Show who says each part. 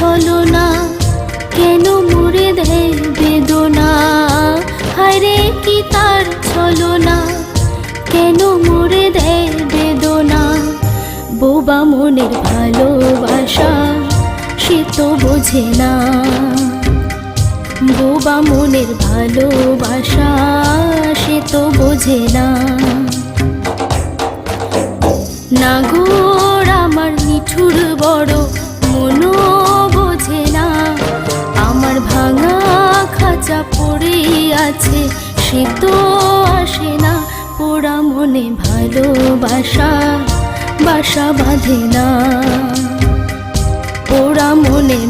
Speaker 1: ছলনা, কেন মুড়ে দেয় বেদনা। হায়রে কি তার ছলনা, কেন মুড়ে দেয় বেদনা। বোবা মনের ভালোবাসা সে তো বোঝে না, বোবা মনের ভালোবাসা সে তো বোঝে না। নাগর আমার নিঠুর বড়, মনও বোঝে না। আমার ভাঙা খাঁচা পড়ে আছে, সে তো আসে না। পোড়া মনে ভালোবাসা বাসা বাঁধে না, পোড়া মনে